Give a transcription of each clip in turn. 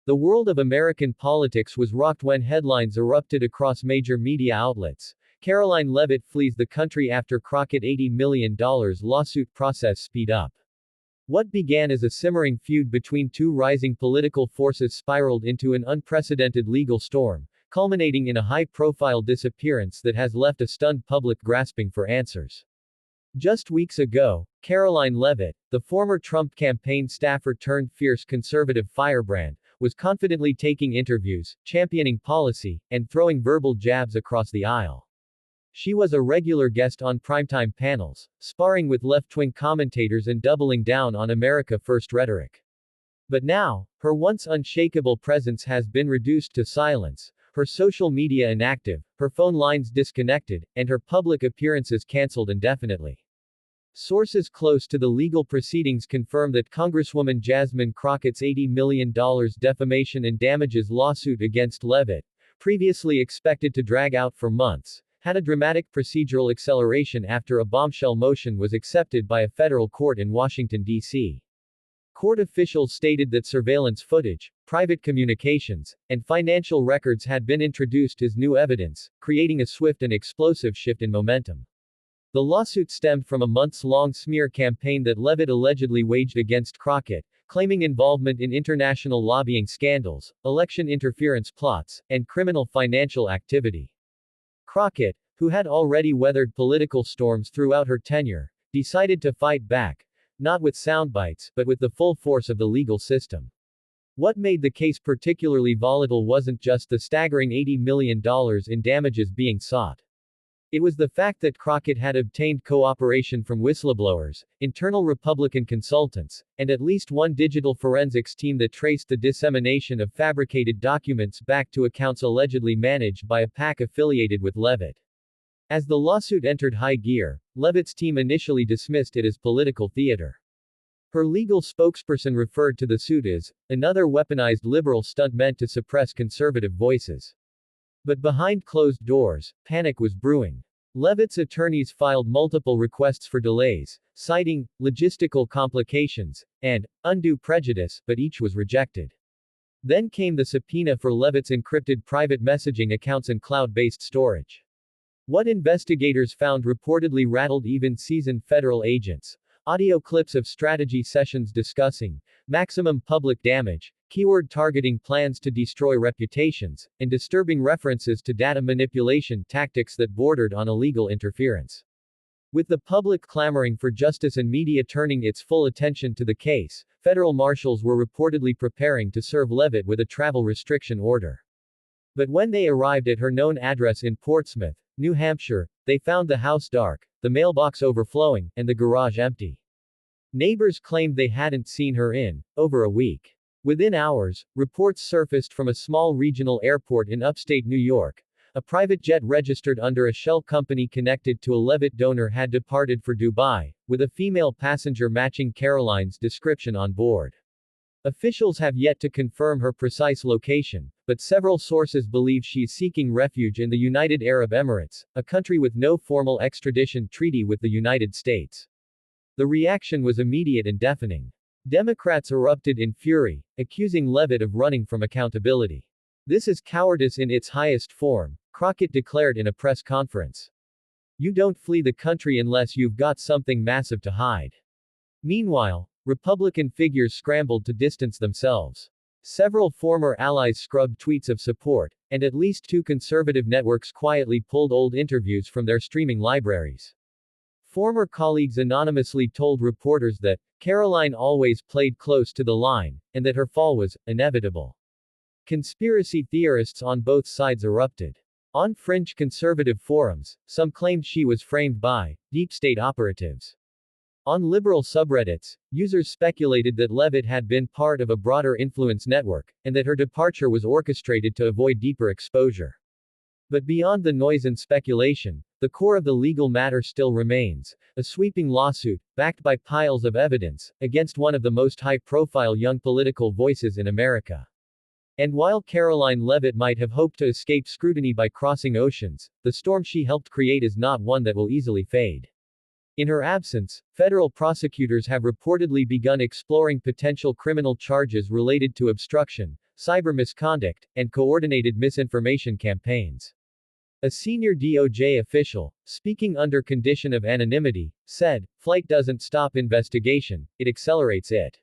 The world of American politics was rocked when headlines erupted across major media outlets. Caroline Leavitt flees the country after Crockett $80 million lawsuit process speed up. What began as a simmering feud between two rising political forces spiraled into an unprecedented legal storm, culminating in a high-profile disappearance that has left a stunned public grasping for answers. Just weeks ago, Caroline Leavitt, the former Trump campaign staffer turned fierce conservative firebrand, was confidently taking interviews, championing policy, and throwing verbal jabs across the aisle. She was a regular guest on primetime panels, sparring with left-wing commentators and doubling down on America First rhetoric. But now, her once unshakable presence has been reduced to silence, her social media inactive, her phone lines disconnected, and her public appearances cancelled indefinitely. Sources close to the legal proceedings confirm that Congresswoman Jasmine Crockett's $80 million defamation and damages lawsuit against Leavitt, previously expected to drag out for months, had a dramatic procedural acceleration after a bombshell motion was accepted by a federal court in Washington, D.C. Court officials stated that surveillance footage, private communications, and financial records had been introduced as new evidence, creating a swift and explosive shift in momentum. The lawsuit stemmed from a months-long smear campaign that Leavitt allegedly waged against Crockett, claiming involvement in international lobbying scandals, election interference plots, and criminal financial activity. Crockett, who had already weathered political storms throughout her tenure, decided to fight back, not with soundbites, but with the full force of the legal system. What made the case particularly volatile wasn't just the staggering $80 million in damages being sought. It was the fact that Crockett had obtained cooperation from whistleblowers, internal Republican consultants, and at least one digital forensics team that traced the dissemination of fabricated documents back to accounts allegedly managed by a PAC affiliated with Leavitt. As the lawsuit entered high gear, Leavitt's team initially dismissed it as political theater. Her legal spokesperson referred to the suit as another weaponized liberal stunt meant to suppress conservative voices. But behind closed doors, panic was brewing. Leavitt's attorneys filed multiple requests for delays, citing logistical complications and undue prejudice, but each was rejected. Then came the subpoena for Leavitt's encrypted private messaging accounts and cloud-based storage. What investigators found reportedly rattled even seasoned federal agents. Audio clips of strategy sessions discussing maximum public damage, keyword targeting plans to destroy reputations, and disturbing references to data manipulation tactics that bordered on illegal interference. With the public clamoring for justice and media turning its full attention to the case, federal marshals were reportedly preparing to serve Leavitt with a travel restriction order. But when they arrived at her known address in Portsmouth, New Hampshire, they found the house dark, the mailbox overflowing, and the garage empty. Neighbors claimed they hadn't seen her in over a week. Within hours, reports surfaced from a small regional airport in upstate New York. A private jet registered under a shell company connected to a Leavitt donor had departed for Dubai, with a female passenger matching Caroline's description on board. Officials have yet to confirm her precise location, but several sources believe she's seeking refuge in the United Arab Emirates, a country with no formal extradition treaty with the United States. The reaction was immediate and deafening. Democrats erupted in fury, accusing Leavitt of running from accountability. This is cowardice in its highest form, Crockett declared in a press conference. You don't flee the country unless you've got something massive to hide. Meanwhile, Republican figures scrambled to distance themselves. Several former allies scrubbed tweets of support, and at least two conservative networks quietly pulled old interviews from their streaming libraries. Former colleagues anonymously told reporters that Caroline always played close to the line, and that her fall was inevitable. Conspiracy theorists on both sides erupted. On fringe conservative forums, some claimed she was framed by deep state operatives. On liberal subreddits, users speculated that Leavitt had been part of a broader influence network, and that her departure was orchestrated to avoid deeper exposure. But beyond the noise and speculation, the core of the legal matter still remains, a sweeping lawsuit, backed by piles of evidence, against one of the most high-profile young political voices in America. And while Caroline Leavitt might have hoped to escape scrutiny by crossing oceans, the storm she helped create is not one that will easily fade. In her absence, federal prosecutors have reportedly begun exploring potential criminal charges related to obstruction, cyber misconduct, and coordinated misinformation campaigns. A senior DOJ official, speaking under condition of anonymity, said, "Flight doesn't stop investigation, it accelerates it."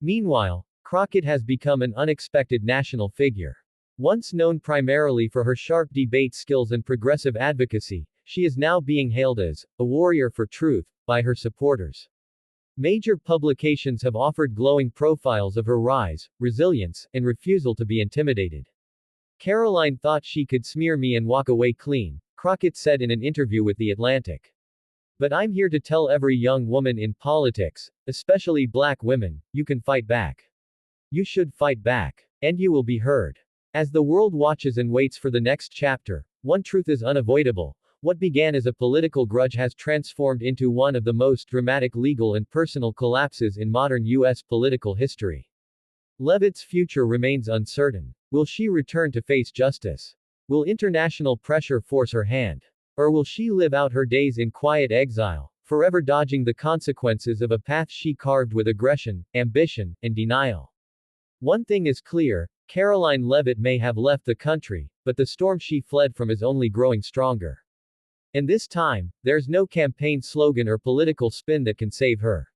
Meanwhile, Crockett has become an unexpected national figure. Once known primarily for her sharp debate skills and progressive advocacy, she is now being hailed as a warrior for truth by her supporters. Major publications have offered glowing profiles of her rise, resilience, and refusal to be intimidated. "Caroline thought she could smear me and walk away clean," Crockett said in an interview with The Atlantic. "But I'm here to tell every young woman in politics, especially black women, you can fight back. You should fight back. And you will be heard." As the world watches and waits for the next chapter, one truth is unavoidable. What began as a political grudge has transformed into one of the most dramatic legal and personal collapses in modern U.S. political history. Leavitt's future remains uncertain. Will she return to face justice? Will international pressure force her hand? Or will she live out her days in quiet exile, forever dodging the consequences of a path she carved with aggression, ambition, and denial? One thing is clear, Caroline Leavitt may have left the country, but the storm she fled from is only growing stronger. And this time, there's no campaign slogan or political spin that can save her.